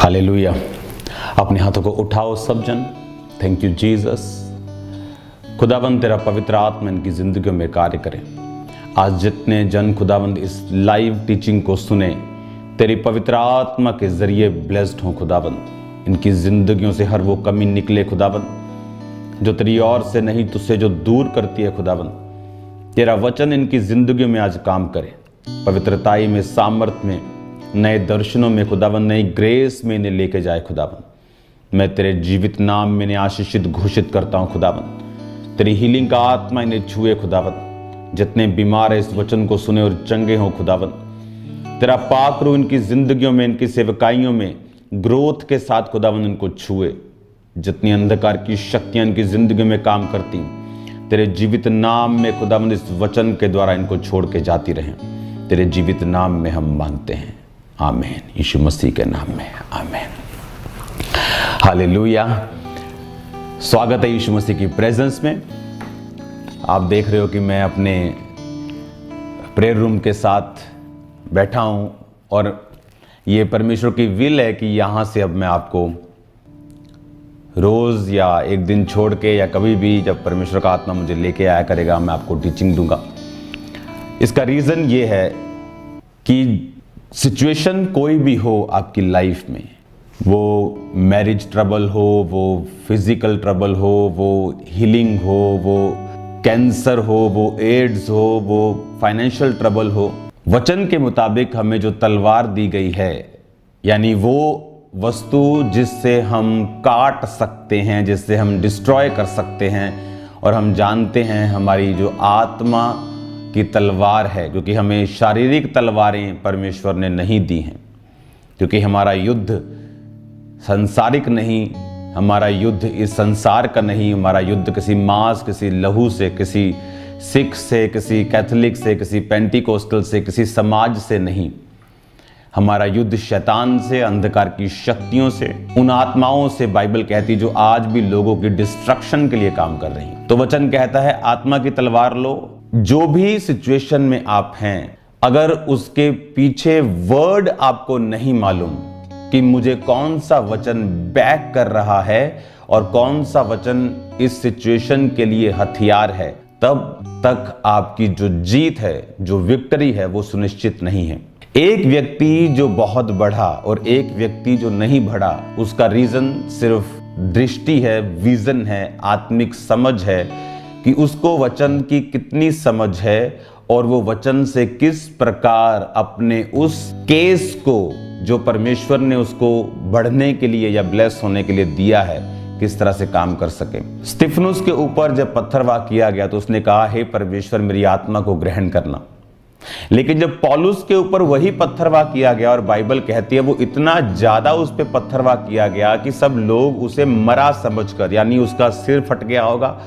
Hallelujah. अपने हाथों को उठाओ सब जन। Thank you Jesus. खुदाबंद तेरा पवित्र आत्मा इनकी जिंदगियों में कार्य करे। आज जितने जन खुदाबंद इस लाइव टीचिंग को सुने, तेरी पवित्र आत्मा के जरिए ब्लेस्ड हो खुदाबंद। इनकी जिंदगियों से हर वो कमी निकले खुदाबंद जो तेरी ओर से नहीं, तुझसे जो दूर करती है खुदाबंद। तेरा वचन इनकी जिंदगियों में आज काम करे, पवित्रताई में, सामर्थ में, नए दर्शनों में खुदाबंद, नई ग्रेस में इन्हें लेके जाए खुदाबंद। मैं तेरे जीवित नाम में इन्हें आशीषित घोषित करता हूँ खुदाबंद। तेरी हीलिंग का आत्मा इन्हें छुए खुदाबंद। जितने बीमार है इस वचन को सुने और चंगे हों खुदाबंद। तेरा पाक रूह इनकी जिंदगियों में, इनकी सेवकाइयों में ग्रोथ के साथ खुदाबंद इनको छुए। जितनी अंधकार की शक्तियां इनकी जिंदगी में काम करती, तेरे जीवित नाम में खुदाबंद इस वचन के द्वारा इनको छोड़ के जाती रहें। तेरे जीवित नाम में हम मांगते हैं, आमीन। यीशु मसीह के नाम में आमीन। हालेलुया। स्वागत है यीशु मसीह की प्रेजेंस में। आप देख रहे हो कि मैं अपने प्रेयर रूम के साथ बैठा हूं और ये परमेश्वर की विल है कि यहाँ से अब मैं आपको रोज़ या एक दिन छोड़ के या कभी भी जब परमेश्वर का आत्मा मुझे लेके आया करेगा, मैं आपको टीचिंग दूंगा। इसका रीज़न ये है कि सिचुएशन कोई भी हो आपकी लाइफ में, वो मैरिज ट्रबल हो, वो फिजिकल ट्रबल हो, वो हीलिंग हो, वो कैंसर हो, वो एड्स हो, वो फाइनेंशियल ट्रबल हो, वचन के मुताबिक हमें जो तलवार दी गई है, यानी वो वस्तु जिससे हम काट सकते हैं, जिससे हम डिस्ट्रॉय कर सकते हैं, और हम जानते हैं हमारी जो आत्मा की तलवार है, क्योंकि हमें शारीरिक तलवारें परमेश्वर ने नहीं दी हैं, क्योंकि हमारा युद्ध सांसारिक नहीं, हमारा युद्ध इस संसार का नहीं, हमारा युद्ध किसी मांस, किसी लहू से, किसी सिख से, किसी कैथोलिक से, किसी पेंटिकोस्टल से, किसी समाज से नहीं। हमारा युद्ध शैतान से, अंधकार की शक्तियों से, उन आत्माओं से बाइबल कहती जो आज भी लोगों की डिस्ट्रक्शन के लिए काम कर रही हैं। तो वचन कहता है आत्मा की तलवार लो। जो भी सिचुएशन में आप हैं, अगर उसके पीछे वर्ड आपको नहीं मालूम कि मुझे कौन सा वचन बैक कर रहा है और कौन सा वचन इस सिचुएशन के लिए हथियार है, तब तक आपकी जो जीत है, जो विक्ट्री है, वो सुनिश्चित नहीं है। एक व्यक्ति जो बहुत बढ़ा और एक व्यक्ति जो नहीं बढ़ा, उसका रीजन सिर्फ दृष्टि है, विजन है, आत्मिक समझ है कि उसको वचन की कितनी समझ है और वो वचन से किस प्रकार अपने उस केस को जो परमेश्वर ने उसको बढ़ने के लिए या ब्लेस होने के लिए दिया है, किस तरह से काम कर सके। स्तिफनुस के ऊपर जब पत्थरवाह किया गया तो उसने कहा, हे परमेश्वर मेरी आत्मा को ग्रहण करना। लेकिन जब पौलुस के ऊपर वही पत्थरवाह किया गया, और बाइबल कहती है वो इतना ज्यादा उस पे पत्थरवाह किया गया कि सब लोग उसे मरा समझकर, यानी उसका सिर फट गया होगा,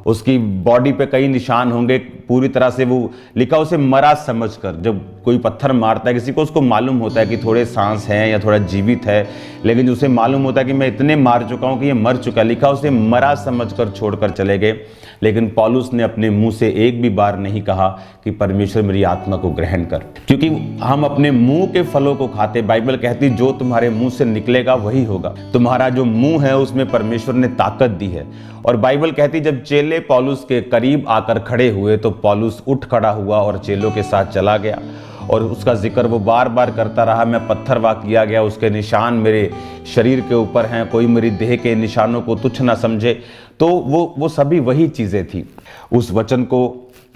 उसकी बॉडी पे कई निशान होंगे, पूरी तरह से वो लिखा उसे मरा समझकर। जब कोई पत्थर मारता है किसी को, उसको मालूम होता है कि थोड़े सांस हैं या थोड़ा जीवित है, लेकिन उसे मालूम होता है कि मैं इतने मार चुका हूं कि ये मर चुका है। लिखा उसे मरा समझकर छोड़कर चले गए। लेकिन पौलुस ने अपने मुंह से एक भी बार नहीं कहा कि परमेश्वर मेरी आत्मा को ग्रहण कर, क्योंकि हम अपने मुंह के फलों को खाते। बाइबल कहती जो तुम्हारे मुंह से निकलेगा वही होगा। तुम्हारा जो मुंह है उसमें परमेश्वर ने ताकत दी है। और बाइबल कहती जब चेले पौलुस के करीब आकर खड़े हुए तो पौलुस उठ खड़ा हुआ और चेलों के साथ चला गया, और उसका जिक्र वो बार बार करता रहा। मैं पत्थरवाह किया गया, उसके निशान मेरे शरीर के ऊपर हैं, कोई मेरी देह के निशानों को तुच्छ ना समझे। तो वो सभी वही चीजें थी। उस वचन को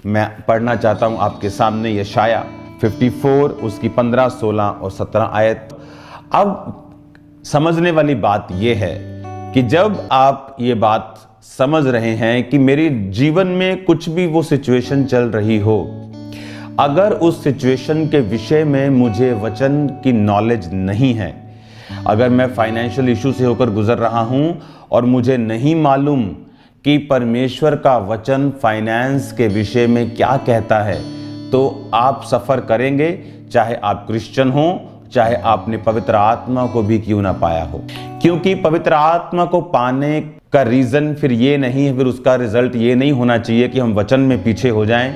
मैं पढ़ना चाहता हूं आपके सामने, यशाया 54 उसकी 15, 16 और 17 आयत। अब समझने वाली बात यह है कि जब आप ये बात समझ रहे हैं कि मेरे जीवन में कुछ भी वो सिचुएशन चल रही हो, अगर उस सिचुएशन के विषय में मुझे वचन की नॉलेज नहीं है, अगर मैं फाइनेंशियल इशू से होकर गुजर रहा हूं और मुझे नहीं मालूम कि परमेश्वर का वचन फाइनेंस के विषय में क्या कहता है, तो आप सफर करेंगे, चाहे आप क्रिश्चियन हो, चाहे आपने पवित्र आत्मा को भी क्यों ना पाया हो। क्योंकि पवित्र आत्मा को पाने का रीजन फिर ये नहीं है, फिर उसका रिजल्ट ये नहीं होना चाहिए कि हम वचन में पीछे हो जाएं,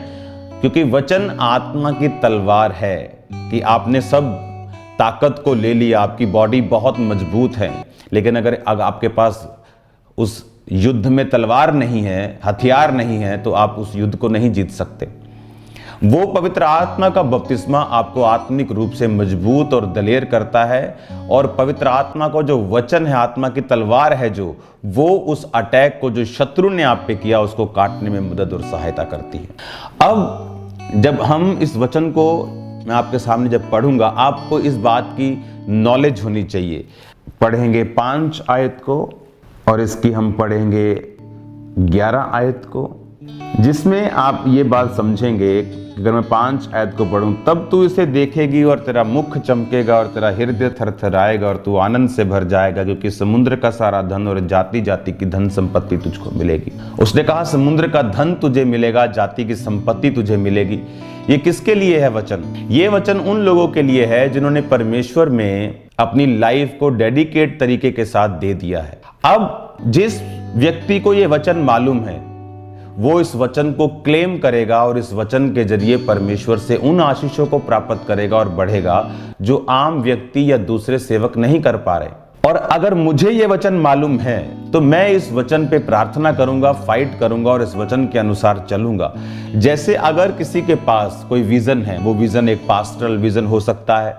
क्योंकि वचन आत्मा की तलवार है कि आपने सब ताकत को ले लिया, आपकी बॉडी बहुत मजबूत है, लेकिन अगर आपके पास उस युद्ध में तलवार नहीं है, हथियार नहीं है, तो आप उस युद्ध को नहीं जीत सकते। वो पवित्र आत्मा का बपतिस्मा आपको आत्मिक रूप से मजबूत और दलेर करता है, और पवित्र आत्मा को जो वचन है, आत्मा की तलवार है जो, वो उस अटैक को जो शत्रु ने आप पे किया उसको काटने में मदद और सहायता करती है। अब जब हम इस वचन को मैं आपके सामने जब पढ़ूंगा, आपको इस बात की नॉलेज होनी चाहिए। पढ़ेंगे 5 आयत को और इसकी हम पढ़ेंगे 11 आयत को, जिसमें आप ये बात समझेंगे कि अगर मैं 5 आयत को पढ़ूं, तब तू इसे देखेगी और तेरा मुख चमकेगा और तेरा हृदय थरथराएगा और तू आनंद से भर जाएगा, क्योंकि समुद्र का सारा धन और जाति जाति की धन संपत्ति तुझको मिलेगी। उसने कहा समुद्र का धन तुझे मिलेगा, जाति की संपत्ति तुझे मिलेगी। ये किसके लिए है वचन? ये वचन उन लोगों के लिए है जिन्होंने परमेश्वर में अपनी लाइफ को डेडिकेट तरीके के साथ दे दिया है। अब जिस व्यक्ति को ये वचन मालूम है, वो इस वचन को क्लेम करेगा और इस वचन के जरिए परमेश्वर से उन आशीषों को प्राप्त करेगा और बढ़ेगा जो आम व्यक्ति या दूसरे सेवक नहीं कर पा रहे। और अगर मुझे ये वचन मालूम है तो मैं इस वचन पे प्रार्थना करूंगा, फाइट करूंगा और इस वचन के अनुसार चलूंगा। जैसे अगर किसी के पास कोई विजन है, वो विजन एक पास्टरल विजन हो सकता है,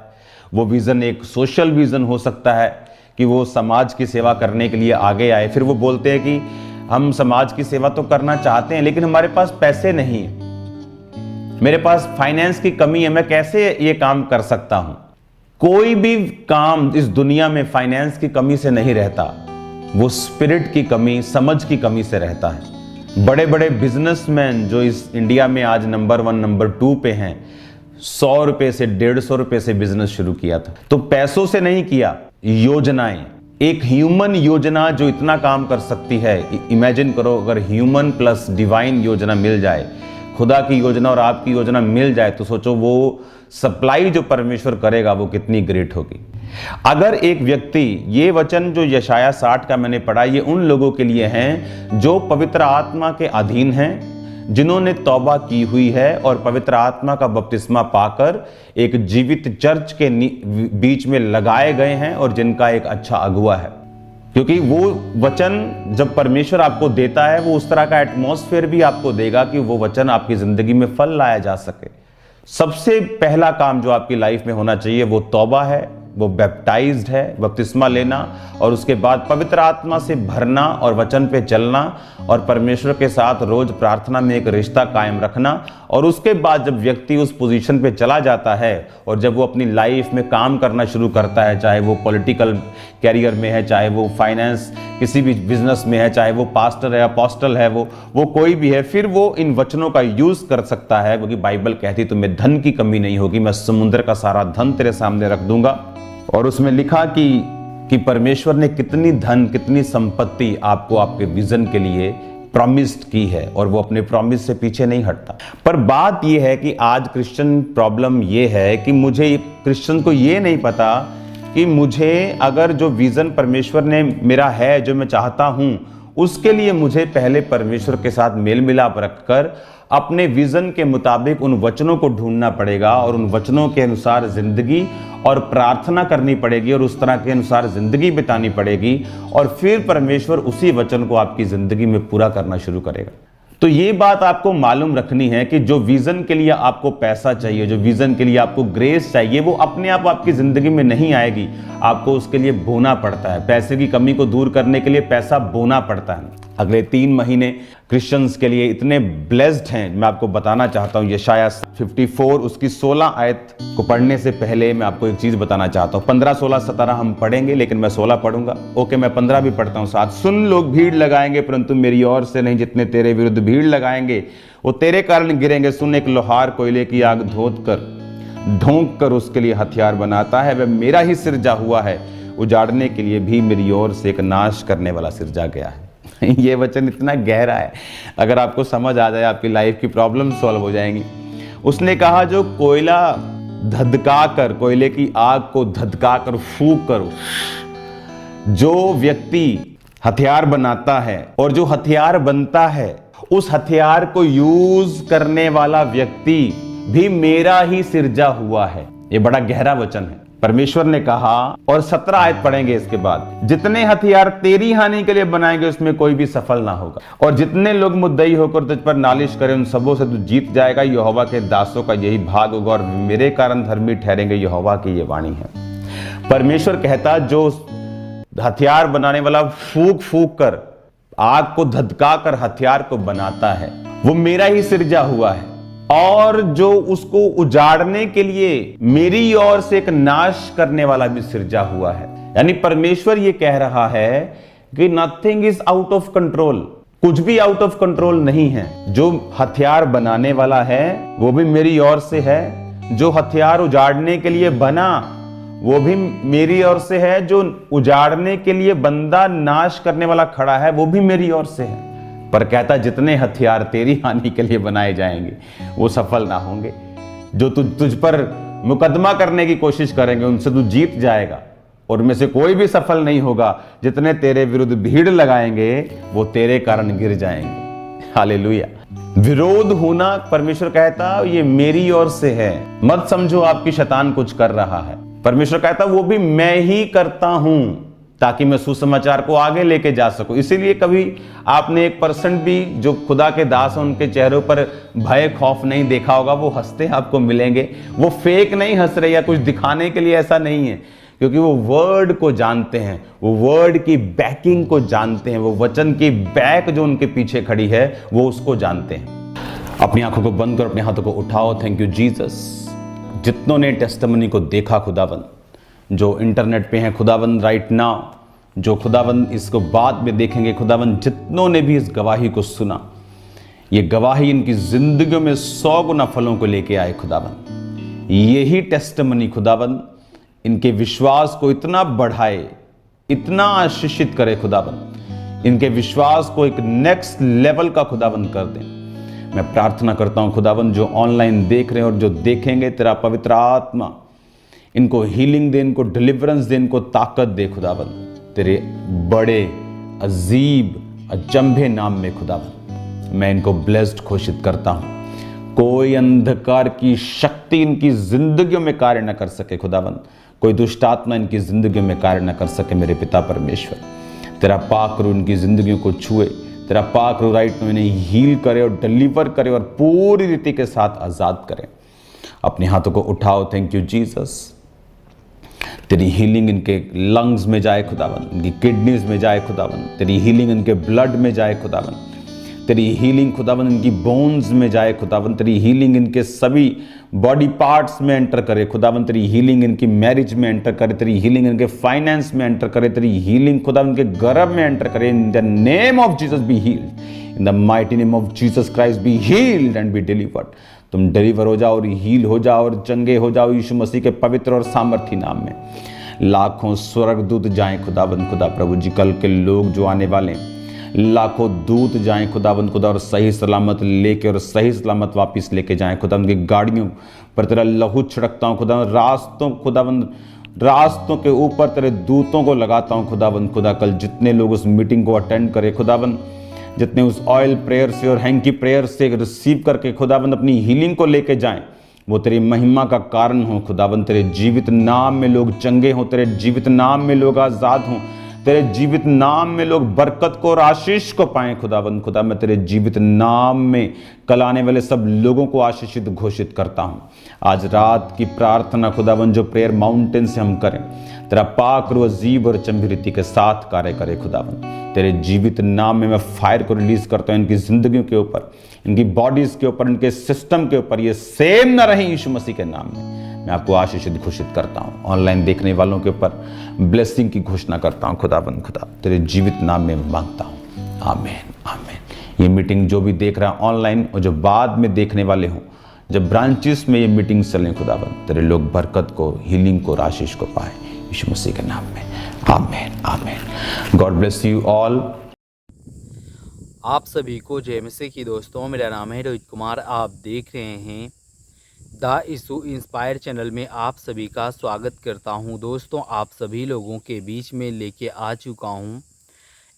वो विजन एक सोशल विजन हो सकता है कि वो समाज की सेवा करने के लिए आगे आए। फिर वो बोलते हैं कि हम समाज की सेवा तो करना चाहते हैं, लेकिन हमारे पास पैसे नहीं है, मेरे पास फाइनेंस की कमी है, मैं कैसे ये काम कर सकता हूं? कोई भी काम इस दुनिया में फाइनेंस की कमी से नहीं रहता, वो स्पिरिट की कमी, समझ की कमी से रहता है। बड़े बड़े बिजनेसमैन जो इस इंडिया में आज नंबर 1 नंबर 2 पे हैं, 100 रुपए से 150 रुपए से बिजनेस शुरू किया था, तो पैसों से नहीं किया, योजनाएं, एक ह्यूमन योजना जो इतना काम कर सकती है। इमेजिन करो अगर ह्यूमन प्लस डिवाइन योजना मिल जाए, खुदा की योजना और आपकी योजना मिल जाए, तो सोचो वो सप्लाई जो परमेश्वर करेगा वो कितनी ग्रेट होगी। अगर एक व्यक्ति, ये वचन जो यशाया 60 का मैंने पढ़ा, ये उन लोगों के लिए हैं जो पवित्र आत्मा के अधीन हैं, जिन्होंने तौबा की हुई है और पवित्र आत्मा का बपतिस्मा पाकर एक जीवित चर्च के बीच में लगाए गए हैं और जिनका एक अच्छा अगुआ है। क्योंकि वो वचन जब परमेश्वर आपको देता है, वो उस तरह का एटमॉस्फेयर भी आपको देगा कि वो वचन आपकी जिंदगी में फल लाया जा सके। सबसे पहला काम जो आपकी लाइफ में होना चाहिए वो तौबा है, वो बैप्टाइज्ड है, बपतिस्मा लेना, और उसके बाद पवित्र आत्मा से भरना और वचन पे चलना और परमेश्वर के साथ रोज प्रार्थना में एक रिश्ता कायम रखना। और उसके बाद जब व्यक्ति उस पोजीशन पे चला जाता है और जब वो अपनी लाइफ में काम करना शुरू करता है, चाहे वो पॉलिटिकल कैरियर में है, चाहे वो फाइनेंस किसी भी बिजनेस में है, चाहे वो पास्टर है, अपोस्टल है, वो कोई भी है, फिर वो इन वचनों का यूज कर सकता है, क्योंकि बाइबल कहती तुम्हें धन की कमी नहीं होगी, मैं समुद्र का सारा धन तेरे सामने रख दूंगा। और उसमें लिखा कि परमेश्वर ने कितनी धन, कितनी संपत्ति आपको आपके विजन के लिए प्रॉमिस्ड की है, और वो अपने प्रॉमिस से पीछे नहीं हटता। पर बात ये है कि आज क्रिश्चियन प्रॉब्लम ये है कि मुझे, क्रिश्चियन को ये नहीं पता कि मुझे अगर जो विजन परमेश्वर ने मेरा है, जो मैं चाहता हूं, उसके लिए मुझे पहले परमेश्वर के साथ मेल मिलाप रखकर अपने विजन के मुताबिक उन वचनों को ढूंढना पड़ेगा और उन वचनों के अनुसार जिंदगी और प्रार्थना करनी पड़ेगी और उस तरह के अनुसार जिंदगी बितानी पड़ेगी, और फिर परमेश्वर उसी वचन को आपकी जिंदगी में पूरा करना शुरू करेगा। तो ये बात आपको मालूम रखनी है कि जो विजन के लिए आपको पैसा चाहिए, जो विजन के लिए आपको ग्रेस चाहिए, वो अपने आप आपकी जिंदगी में नहीं आएगी, आपको उसके लिए बोना पड़ता है। पैसे की कमी को दूर करने के लिए पैसा बोना पड़ता है। अगले 3 महीने क्रिश्चियंस के लिए इतने ब्लेस्ड हैं, मैं आपको बताना चाहता हूं। यशाया 54 उसकी 16 आयत को पढ़ने से पहले मैं आपको एक चीज बताना चाहता हूं। 15, 16, 17 हम पढ़ेंगे, लेकिन मैं 16 पढ़ूंगा। ओके, मैं 15 भी पढ़ता हूं साथ। सुन, लोग भीड़ लगाएंगे परंतु मेरी ओर से नहीं, जितने तेरे विरुद्ध भीड़ लगाएंगे वो तेरे कारण गिरेंगे। सुन, एक लोहार कोयले की आग ढोंक कर उसके लिए हथियार बनाता है, वह मेरा ही सिरजा हुआ है, उजाड़ने के लिए भी मेरी ओर से एक नाश करने वाला सिरजा गया है। ये वचन इतना गहरा है, अगर आपको समझ आ जाए आपकी लाइफ की प्रॉब्लम सॉल्व हो जाएंगी। उसने कहा जो कोयला धधका कर, कोयले की आग को धधका कर फूंक करो, जो व्यक्ति हथियार बनाता है और जो हथियार बनता है, उस हथियार को यूज करने वाला व्यक्ति भी मेरा ही सिरजा हुआ है। ये बड़ा गहरा वचन है। परमेश्वर ने कहा, और 17 आयत पढ़ेंगे इसके बाद, जितने हथियार तेरी हानि के लिए बनाएंगे उसमें कोई भी सफल ना होगा, और जितने लोग मुद्दई होकर तुझ पर नालिश करें उन सबों से तू जीत जाएगा। यहोवा के दासों का यही भाग होगा और मेरे कारण धर्मी ठहरेंगे। यहोवा की ये वाणी है। परमेश्वर कहता, जो हथियार बनाने वाला फूंक फूंक कर, आग को धधका कर हथियार को बनाता है, वो मेरा ही सिरजा हुआ है, और जो उसको उजाड़ने के लिए मेरी ओर से एक नाश करने वाला भी सिरजा हुआ है। यानी परमेश्वर ये कह रहा है कि nothing is out of control, कुछ भी आउट ऑफ कंट्रोल नहीं है। जो हथियार बनाने वाला है वो भी मेरी ओर से है, जो हथियार उजाड़ने के लिए बना वो भी मेरी ओर से है, जो उजाड़ने के लिए बंदा नाश करने वाला खड़ा है वो भी मेरी ओर से है। पर कहता, जितने हथियार तेरी हानि के लिए बनाए जाएंगे वो सफल ना होंगे। जो तुझ पर मुकदमा करने की कोशिश करेंगे उनसे तू जीत जाएगा, और उनमें से कोई भी सफल नहीं होगा। जितने तेरे विरुद्ध भीड़ लगाएंगे वो तेरे कारण गिर जाएंगे। हालेलुया। विरोध होना, परमेश्वर कहता, ये मेरी ओर से है। मत समझो आपकी शैतान कुछ कर रहा है। परमेश्वर कहता, वो भी मैं ही करता हूं ताकि मैं सुसमाचार को आगे लेके जा सकूं। इसीलिए कभी आपने 1% भी जो खुदा के दास हैं उनके चेहरों पर भय खौफ नहीं देखा होगा। वो हंसते आपको मिलेंगे, वो फेक नहीं हंस रहे या कुछ दिखाने के लिए, ऐसा नहीं है, क्योंकि वो वर्ड को जानते हैं, वो वर्ड की बैकिंग को जानते हैं, वो वचन की बैक जो उनके पीछे खड़ी है वो उसको जानते हैं। अपनी आंखों को बंद करो, अपने हाथों को उठाओ। Thank you Jesus. जितनों ने टेस्टिमनी को देखा खुदाबंद, जो इंटरनेट पे हैं खुदाबंद राइट नाउ, जो खुदाबंद इसको बाद में देखेंगे खुदाबंद, जितनों ने भी इस गवाही को सुना, ये गवाही इनकी जिंदगियों में 100 गुना फलों को लेके आए खुदाबंद। यही टेस्टिमनी खुदाबंद इनके विश्वास को इतना बढ़ाए, इतना आशीषित करे खुदाबंद, इनके विश्वास को एक नेक्स्ट लेवल का खुदाबंद कर दें। मैं प्रार्थना करता हूं खुदाबंद, जो ऑनलाइन देख रहे हैं और जो देखेंगे, तेरा पवित्र आत्मा इनको हीलिंग दे, इनको डिलीवरेंस दे, इनको ताकत दे खुदाबंद, तेरे बड़े अजीब अचंभे नाम में खुदाबंद मैं इनको ब्लेस्ड घोषित करता हूं। कोई अंधकार की शक्ति इनकी जिंदगियों में कार्य न कर सके खुदाबंद, कोई दुष्ट आत्मा इनकी जिंदगियों में कार्य न कर सके। मेरे पिता परमेश्वर, तेरा पाक रूह इनकी जिंदगियों को छुए, तेरा पाक रूह राइट में इन्हें हील करे और डिलीवर करे और पूरी रीति के साथ आजाद करे। अपने हाथों को उठाओ। Thank you Jesus. तेरी हीलिंग इनके लंग्स में जाए खुदाबंद, इनकी किडनीज में जाए खुदाबंद, तेरी हीलिंग इनके ब्लड में जाए खुदाबंद, तेरी हीलिंग खुदाबंद इनकी बोन्स में जाए खुदाबंद, तेरी हीलिंग इनके सभी बॉडी पार्ट्स में एंटर करे खुदाबंद, तेरी हीलिंग इनकी मैरिज में एंटर करे, तेरी हीलिंग इनके फाइनेंस में एंटर करे, तेरी हीलिंग खुदाबंद इनके गर्भ में एंटर करे। In the name of Jesus be healed, in the mighty name of Jesus Christ be healed and be delivered. तुम डिलीवर हो जाओ और हील हो जाओ और चंगे हो जाओ यीशु मसीह के पवित्र और सामर्थी नाम में। लाखों स्वर्गदूत जाएं खुदाबंद, खुदा प्रभु जी, कल के लोग जो आने वाले हैं, लाखों दूत जाएं खुदाबंद खुदा, और सही सलामत लेके और सही सलामत वापस लेके जाएं खुदाबंद। की गाड़ियों पर तेरा लहू छिड़कता हूँ खुदा, रास्तों खुदाबंद, रास्तों के ऊपर तेरे दूतों को लगाता हूँ खुदाबंद खुदा। कल जितने लोग उस मीटिंग को अटेंड करें खुदाबंद, जितने उस ऑयल प्रेयर से और हैंकी प्रेयर से रिसीव करके खुदाबंद अपनी हीलिंग को लेके जाएं, वो तेरी महिमा का कारण हो खुदाबंद। तेरे जीवित नाम में लोग चंगे हों, तेरे जीवित नाम में लोग आजाद हों, तेरे जीवित नाम में लोग बरकत को और आशीष को पाएं खुदाबंद खुदा। मैं तेरे जीवित नाम में कल आने वाले सब लोगों को आशीषित घोषित करता हूं। आज रात की प्रार्थना खुदाबंद जो प्रेयर माउंटेन से हम करें, तेरा पाक रूह अजीब और चंबी रीति के साथ कार्य करे खुदाबंद। तेरे जीवित नाम में मैं फायर को रिलीज करता हूं इनकी जिंदगियों के ऊपर, इनकी बॉडीज के ऊपर, इनके सिस्टम के ऊपर। ये सेम ना रहे यीशु मसीह के नाम में मैं आपको आशीषित घोषित करता हूं। ऑनलाइन देखने वालों के ऊपर ब्लेसिंग की घोषणा करता हूं खुदाबंद खुदा, तेरे जीवित नाम में मांगता हूं। आमीन आमीन। ये मीटिंग जो भी देख रहा है ऑनलाइन और जो बाद में देखने वाले हों, जब ब्रांचेस में ये मीटिंग चलें खुदाबंद, तेरे लोग बरकत को, हीलिंग को और आशीष को पाए यीशु मसीह के नाम में। आमीन आमीन। God bless you all. आप सभी को जय मसीह की दोस्तों, मेरा नाम है रोहित कुमार। आप देख रहे हैं द इशू इंस्पायर चैनल में आप सभी का स्वागत करता हूं। दोस्तों, आप सभी लोगों के बीच में लेके आ चुका हूं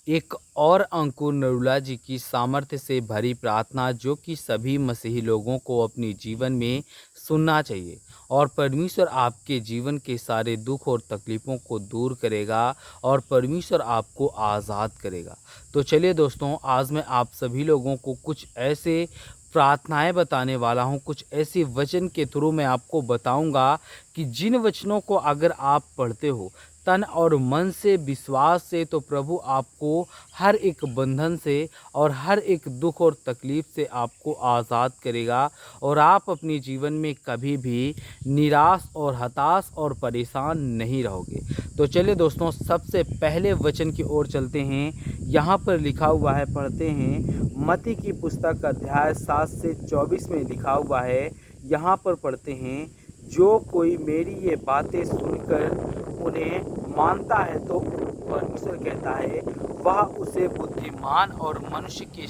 एक और अंकुर नरूला जी की सामर्थ्य से भरी प्रार्थना जो कि सभी मसीही लोगों को अपने जीवन में सुनना चाहिए, और परमेश्वर आपके जीवन के सारे दुख और तकलीफ़ों को दूर करेगा और परमेश्वर आपको आज़ाद करेगा। तो चलिए दोस्तों, आज मैं आप सभी लोगों को कुछ ऐसे प्रार्थनाएं बताने वाला हूं, कुछ ऐसे वचन के थ्रू मैं आपको बताऊंगा कि जिन वचनों को अगर आप पढ़ते हो तन और मन से, विश्वास से, तो प्रभु आपको हर एक बंधन से और हर एक दुख और तकलीफ़ से आपको आज़ाद करेगा और आप अपने जीवन में कभी भी निराश और हताश और परेशान नहीं रहोगे। तो चलिए दोस्तों, सबसे पहले वचन की ओर चलते हैं। यहाँ पर लिखा हुआ है, पढ़ते हैं। मत्ती की पुस्तक अध्याय 7 से 24 में लिखा हुआ है, यहाँ पर पढ़ते हैं, जो कोई मेरी ये बातें सुनकर उन्हें मानता है तो परमेश्वर कहता है वह उसे बुद्धिमान और मनुष्य के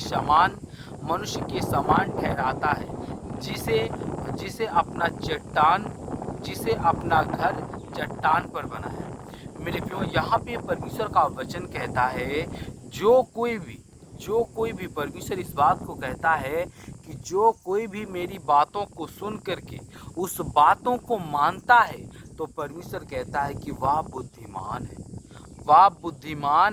समान ठहराता है, जिसे अपना घर चट्टान पर बना है। मेरे प्रियो, यहाँ पे परमेश्वर का वचन कहता है जो कोई भी परमेश्वर इस बात को कहता है कि जो कोई भी मेरी बातों को सुन करके उस बातों को मानता है तो परमेश्वर कहता है कि वह बुद्धिमान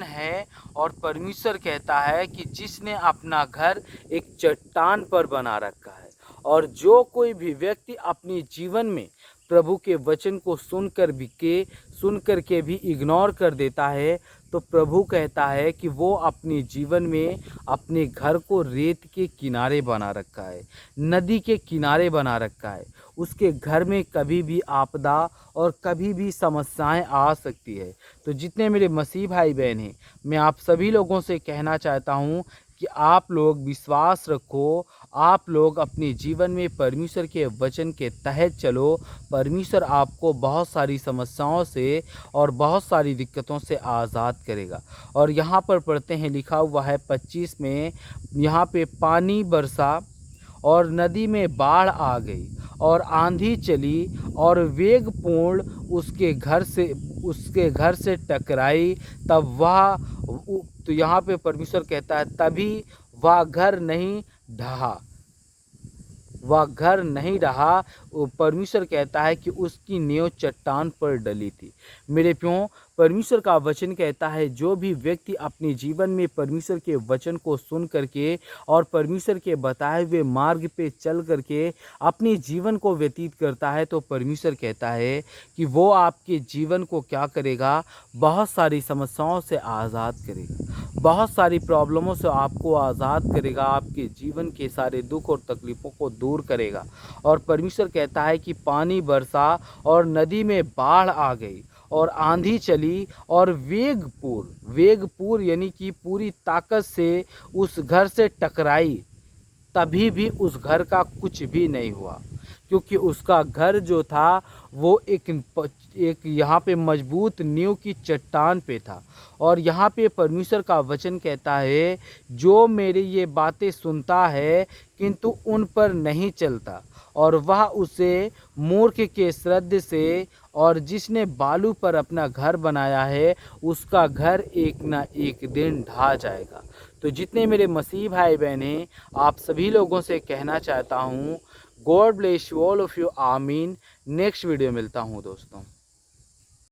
है। और परमेश्वर कहता है कि जिसने अपना घर एक चट्टान पर बना रखा है। और जो कोई भी व्यक्ति अपने जीवन में प्रभु के वचन को सुन कर के भी इग्नोर कर देता है तो प्रभु कहता है कि वो अपने जीवन में अपने घर को रेत के किनारे बना रखा है, नदी के किनारे बना रखा है। उसके घर में कभी भी आपदा और कभी भी समस्याएं आ सकती है। तो जितने मेरे मसीह भाई बहन हैं, मैं आप सभी लोगों से कहना चाहता हूं कि आप लोग विश्वास रखो, आप लोग अपने जीवन में परमेश्वर के वचन के तहत चलो। परमेश्वर आपको बहुत सारी समस्याओं से और बहुत सारी दिक्कतों से आज़ाद करेगा। और यहाँ पर पढ़ते हैं, लिखा हुआ है 25 में, यहाँ पे पानी बरसा और नदी में बाढ़ आ गई और आंधी चली और वेगपूर्ण उसके घर से टकराई, तब तो यहाँ पे परमेश्वर कहता है तभी वह घर नहीं रहा। परमेश्वर कहता है कि उसकी नींव चट्टान पर डली थी। मेरे प्रियो, परमेश्वर का वचन कहता है जो भी व्यक्ति अपने जीवन में परमेश्वर के वचन को सुन करके और परमेश्वर के बताए हुए मार्ग पे चल करके अपने जीवन को व्यतीत करता है तो परमेश्वर कहता है कि वो आपके जीवन को क्या करेगा, बहुत सारी समस्याओं से आज़ाद करेगा, बहुत सारी प्रॉब्लमों से आपको आज़ाद करेगा, आपके जीवन के सारे दुख और तकलीफ़ों को दूर करेगा। और परमेश्वर कहता है कि पानी बरसा और नदी में बाढ़ आ गई और आंधी चली और वेगपूर्ण यानी कि पूरी ताकत से उस घर से टकराई, तभी भी उस घर का कुछ भी नहीं हुआ, क्योंकि उसका घर जो था वो एक यहाँ पे मजबूत नींव की चट्टान पे था। और यहाँ पे परमेश्वर का वचन कहता है जो मेरी ये बातें सुनता है किंतु उन पर नहीं चलता, और वह उसे मूर्ख के श्रद्ध से, और जिसने बालू पर अपना घर बनाया है उसका घर एक ना एक दिन ढह जाएगा। तो जितने मेरे मसीह भाई बहन हैं, आप सभी लोगों से कहना चाहता हूँ, God bless you all of you, आमीन। नेक्स्ट वीडियो मिलता हूँ दोस्तों।